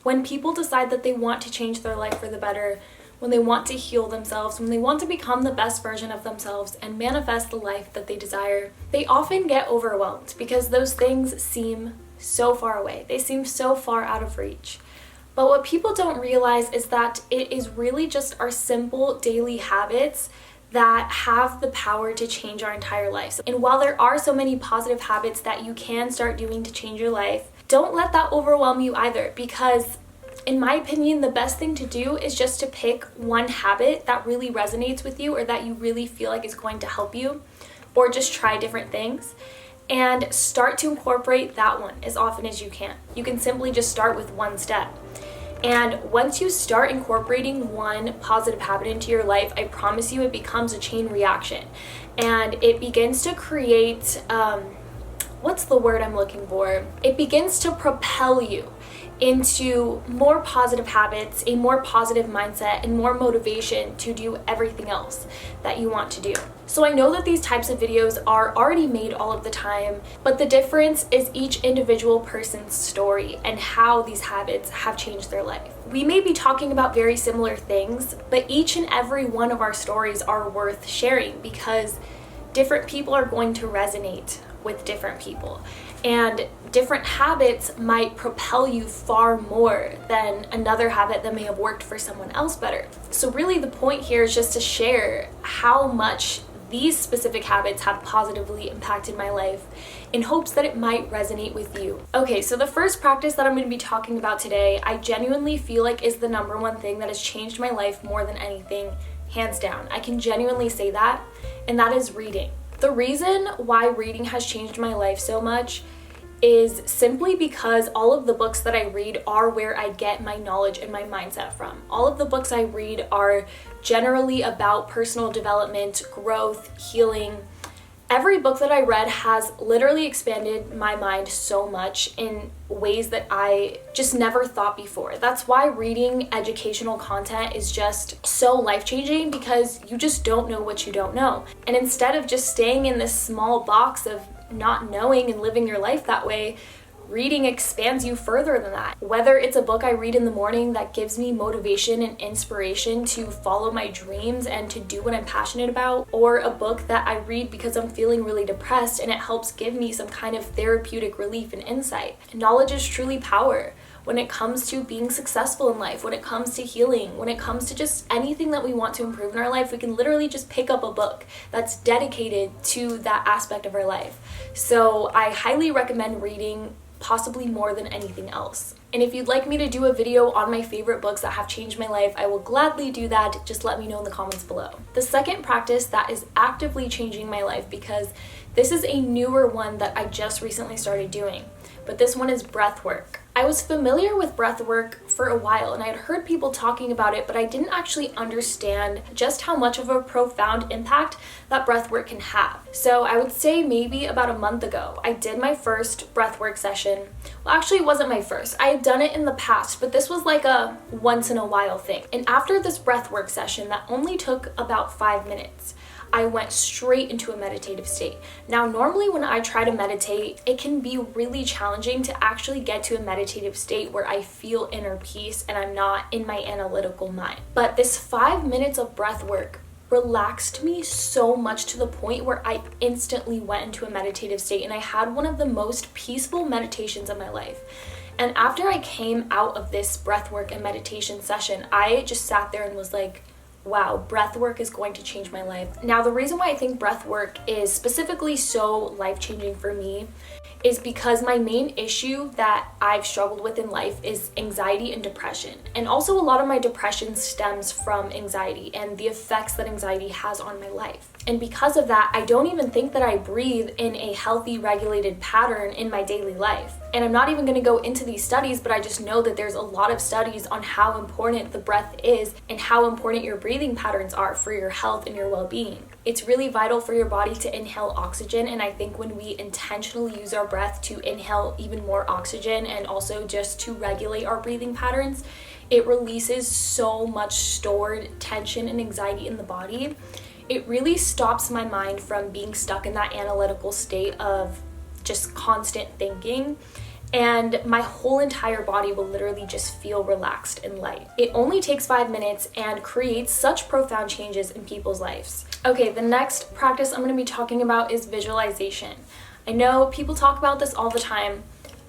When people decide that they want to change their life for the better, when they want to heal themselves, when they want to become the best version of themselves and manifest the life that they desire, they often get overwhelmed because those things seem so far away. They seem so far out of reach. But what people don't realize is that it is really just our simple daily habits that have the power to change our entire lives. And while there are so many positive habits that you can start doing to change your life, don't let that overwhelm you either, because in my opinion, the best thing to do is just to pick one habit that really resonates with you or that you really feel like is going to help you, or just try different things and start to incorporate that one as often as you can. You can simply just start with one step. And once you start incorporating one positive habit into your life, I promise you it becomes a chain reaction. And it begins to create, what's the word I'm looking for? It begins to propel you into more positive habits, a more positive mindset, and more motivation to do everything else that you want to do. So I know that these types of videos are already made all of the time, but the difference is each individual person's story and how these habits have changed their life. We may be talking about very similar things, but each and every one of our stories are worth sharing because different people are going to resonate with different people. And different habits might propel you far more than another habit that may have worked for someone else better. So really the point here is just to share how much these specific habits have positively impacted my life in hopes that it might resonate with you. Okay, so the first practice that I'm going to be talking about today, I genuinely feel like is the number one thing that has changed my life more than anything, hands down. I can genuinely say that, and that is reading. The reason why reading has changed my life so much is simply because all of the books that I read are where I get my knowledge and my mindset from. All of the books I read are generally about personal development, growth, healing. Every book that I read has literally expanded my mind so much in ways that I just never thought before. That's why reading educational content is just so life-changing, because you just don't know what you don't know. And instead of just staying in this small box of not knowing and living your life that way, reading expands you further than that. Whether it's a book I read in the morning that gives me motivation and inspiration to follow my dreams and to do what I'm passionate about, or a book that I read because I'm feeling really depressed and it helps give me some kind of therapeutic relief and insight. Knowledge is truly power. When it comes to being successful in life, when it comes to healing, when it comes to just anything that we want to improve in our life, we can literally just pick up a book that's dedicated to that aspect of our life. So I highly recommend reading, possibly more than anything else. And if you'd like me to do a video on my favorite books that have changed my life, I will gladly do that. Just let me know in the comments below. The second practice that is actively changing my life, because this is a newer one that I just recently started doing, but this one is breathwork. I was familiar with breathwork for a while and I had heard people talking about it, but I didn't actually understand just how much of a profound impact that breathwork can have. So I would say maybe about a month ago, I did my first breathwork session. Well, actually it wasn't my first. I had done it in the past, but this was like a once in a while thing. And after this breathwork session that only took about 5 minutes, I went straight into a meditative state. Now, normally when I try to meditate, it can be really challenging to actually get to a meditative state where I feel inner peace and I'm not in my analytical mind. But this 5 minutes of breath work relaxed me so much to the point where I instantly went into a meditative state, and I had one of the most peaceful meditations of my life. And after I came out of this breathwork and meditation session, I just sat there and was like, wow, breathwork is going to change my life. Now, the reason why I think breathwork is specifically so life-changing for me is because my main issue that I've struggled with in life is anxiety and depression. And also a lot of my depression stems from anxiety and the effects that anxiety has on my life. And because of that, I don't even think that I breathe in a healthy, regulated pattern in my daily life. And I'm not even going to go into these studies, but I just know that there's a lot of studies on how important the breath is and how important your breathing patterns are for your health and your well-being. It's really vital for your body to inhale oxygen, and I think when we intentionally use our breath to inhale even more oxygen and also just to regulate our breathing patterns, it releases so much stored tension and anxiety in the body. It really stops my mind from being stuck in that analytical state of just constant thinking. and my whole entire body will literally just feel relaxed and light. It only takes 5 minutes and creates such profound changes in people's lives. Okay, the next practice I'm going to be talking about is visualization. I know people talk about this all the time,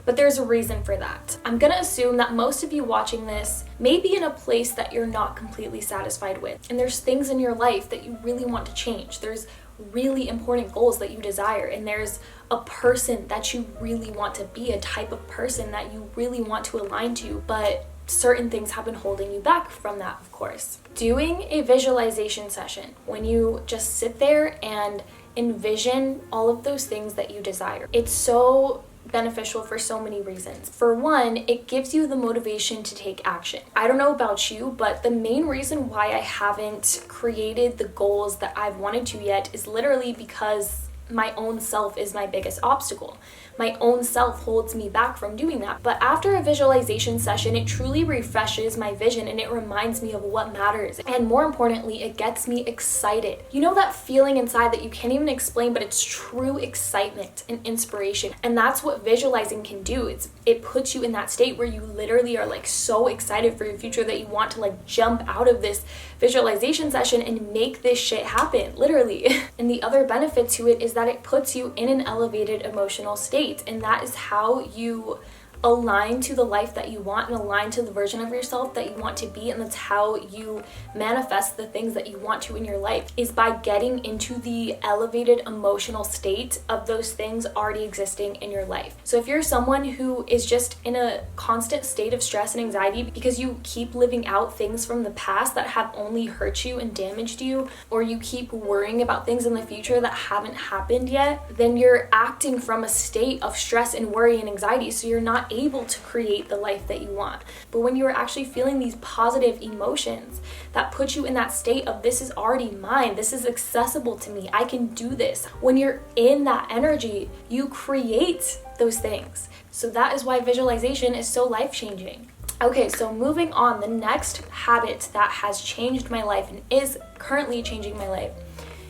but there's a reason for that. I'm gonna assume that most of you watching this may be in a place that you're not completely satisfied with. And there's things in your life that you really want to change. There's really important goals that you desire. And there's a person that you really want to be, a type of person that you really want to align to. But certain things have been holding you back from that, of course. Doing a visualization session, when you just sit there and envision all of those things that you desire, it's so beneficial for so many reasons. For one, it gives you the motivation to take action. I don't know about you, but the main reason why I haven't created the goals that I've wanted to yet is literally because my own self is my biggest obstacle. My own self holds me back from doing that. But after a visualization session, it truly refreshes my vision and it reminds me of what matters. And more importantly, it gets me excited. You know that feeling inside that you can't even explain, but it's true excitement and inspiration. And that's what visualizing can do. It puts you in that state where you literally are like so excited for your future that you want to like jump out of this visualization session and make this shit happen, literally. And the other benefit to it is that it puts you in an elevated emotional state. And that is how you align to the life that you want and align to the version of yourself that you want to be. And that's how you manifest the things that you want to in your life, is by getting into the elevated emotional state of those things already existing in your life. So if you're someone who is just in a constant state of stress and anxiety because you keep living out things from the past that have only hurt you and damaged you, or you keep worrying about things in the future that haven't happened yet, then you're acting from a state of stress and worry and anxiety. So you're not able to create the life that you want. But when you're actually feeling these positive emotions that put you in that state of this is already mine, this is accessible to me, I can do this. When you're in that energy, you create those things. So that is why visualization is so life-changing. Okay, so moving on, the next habit that has changed my life and is currently changing my life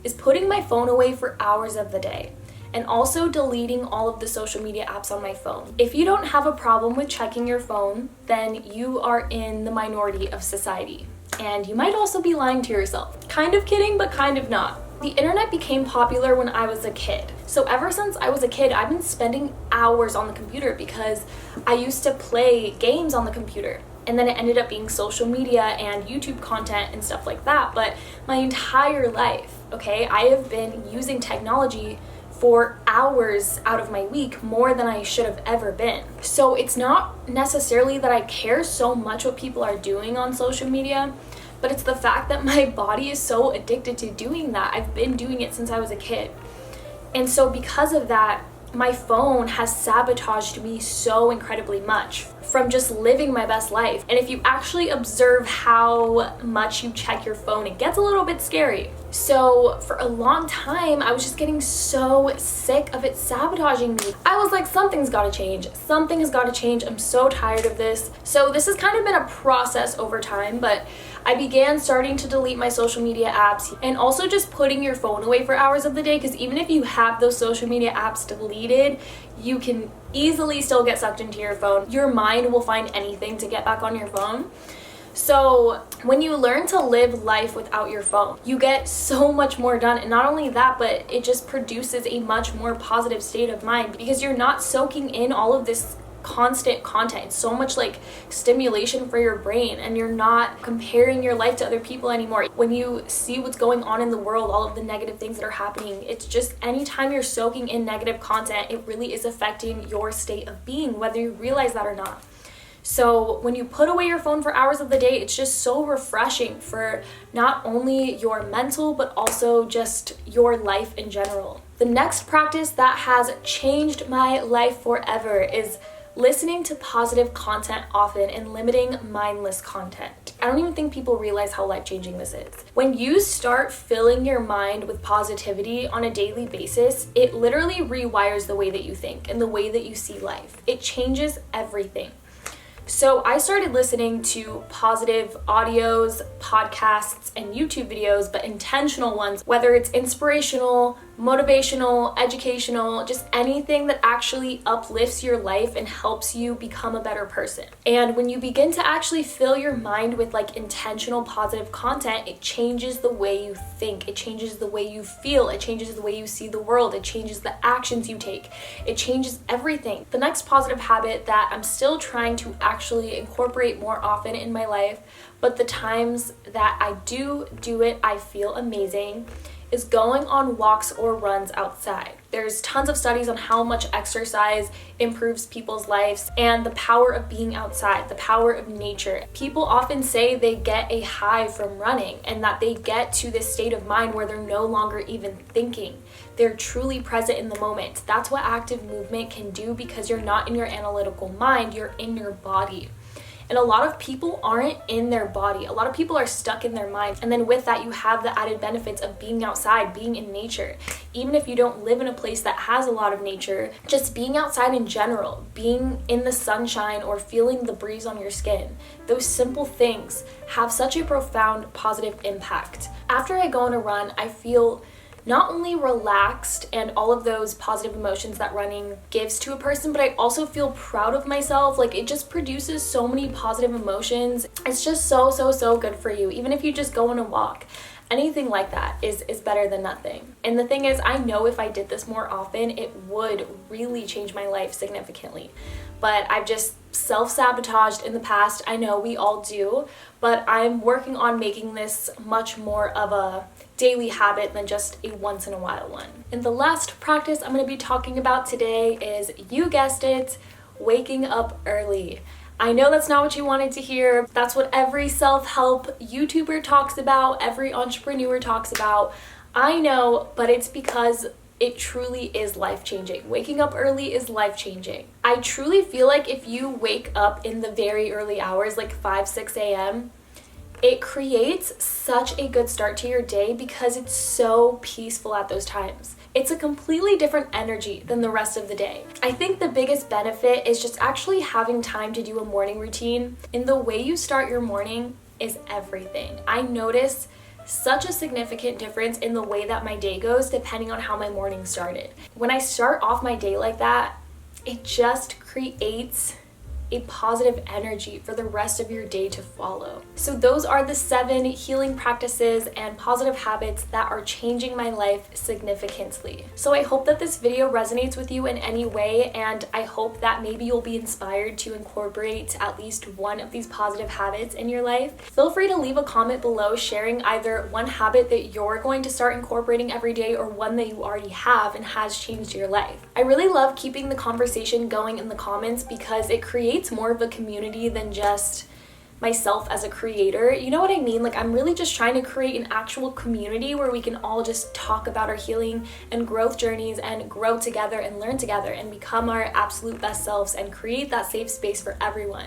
is putting my phone away for hours of the day. And also deleting all of the social media apps on my phone. If you don't have a problem with checking your phone, then you are in the minority of society. And you might also be lying to yourself. Kind of kidding, but kind of not. The internet became popular when I was a kid. So ever since I was a kid, I've been spending hours on the computer because I used to play games on the computer. And then it ended up being social media and YouTube content and stuff like that. But my entire life, okay, I have been using technology for hours out of my week, more than I should have ever been. So it's not necessarily that I care so much what people are doing on social media, but it's the fact that my body is so addicted to doing that. I've been doing it since I was a kid. And so because of that, my phone has sabotaged me so incredibly much from just living my best life. And if you actually observe how much you check your phone, it gets a little bit scary. So for a long time, I was just getting so sick of it sabotaging me. I was like, something's gotta change. Something has gotta change. I'm so tired of this. So this has kind of been a process over time, but I began starting to delete my social media apps and also just putting your phone away for hours of the day, because even if you have those social media apps deleted, you can easily still get sucked into your phone. Your mind will find anything to get back on your phone. So when you learn to live life without your phone, you get so much more done. And not only that, but it just produces a much more positive state of mind because you're not soaking in all of this constant content. It's so much like stimulation for your brain, and you're not comparing your life to other people anymore. When you see what's going on in the world, all of the negative things that are happening, it's just anytime you're soaking in negative content, it really is affecting your state of being, whether you realize that or not. So when you put away your phone for hours of the day, it's just so refreshing for not only your mental, but also just your life in general. The next practice that has changed my life forever is listening to positive content often and limiting mindless content. I don't even think people realize how life-changing this is. When you start filling your mind with positivity on a daily basis, it literally rewires the way that you think and the way that you see life. It changes everything. So I started listening to positive audios, podcasts, and YouTube videos, but intentional ones, whether it's inspirational, motivational, educational, just anything that actually uplifts your life and helps you become a better person. And when you begin to actually fill your mind with like intentional positive content, it changes the way you think, it changes the way you feel, it changes the way you see the world, it changes the actions you take, it changes everything. The next positive habit that I'm still trying to actually incorporate more often in my life, but the times that I do it, I feel amazing, is going on walks or runs outside. There's tons of studies on how much exercise improves people's lives and the power of being outside, the power of nature. People often say they get a high from running and that they get to this state of mind where they're no longer even thinking. They're truly present in the moment. That's what active movement can do, because you're not in your analytical mind, you're in your body. And a lot of people aren't in their body. A lot of people are stuck in their mind. And then with that, you have the added benefits of being outside, being in nature. Even if you don't live in a place that has a lot of nature, just being outside in general, being in the sunshine or feeling the breeze on your skin, those simple things have such a profound positive impact. After I go on a run, I feel not only relaxed and all of those positive emotions that running gives to a person, but I also feel proud of myself. Like, it just produces so many positive emotions. It's just so good for you. Even if you just go on a walk, anything like that is better than nothing. And the thing is, I know if I did this more often, it would really change my life significantly. But I've just self-sabotaged in the past. I know we all do, but I'm working on making this much more of a daily habit than just a once in a while one. And the last practice I'm going to be talking about today is, you guessed it, waking up early. I know that's not what you wanted to hear. That's what every self-help YouTuber talks about, every entrepreneur talks about. I know, but it's because it truly is life-changing. Waking up early is life-changing. I truly feel like if you wake up in the very early hours, like 5, 6 a.m., it creates such a good start to your day because it's so peaceful at those times. It's a completely different energy than the rest of the day. I think the biggest benefit is just actually having time to do a morning routine. And the way you start your morning is everything. I notice such a significant difference in the way that my day goes depending on how my morning started. When I start off my day like that, it just creates a positive energy for the rest of your day to follow. So those are the 7 healing practices and positive habits that are changing my life significantly. So I hope that this video resonates with you in any way, and I hope that maybe you'll be inspired to incorporate at least one of these positive habits in your life. Feel free to leave a comment below sharing either one habit that you're going to start incorporating every day or one that you already have and has changed your life. I really love keeping the conversation going in the comments because it creates more of a community than just myself as a creator. You know what I mean? Like, I'm really just trying to create an actual community where we can all just talk about our healing and growth journeys and grow together and learn together and become our absolute best selves and create that safe space for everyone.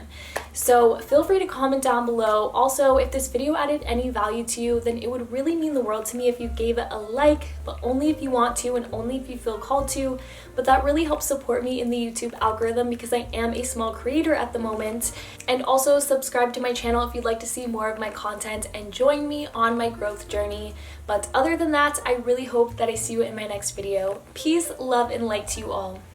So feel free to comment down below. Also, if this video added any value to you, then it would really mean the world to me if you gave it a like, but only if you want to and only if you feel called to. But that really helps support me in the YouTube algorithm because I am a small creator at the moment. And also subscribe to my channel if you'd like to see more of my content and join me on my growth journey. But other than that, I really hope that I see you in my next video. Peace, love, and light to you all.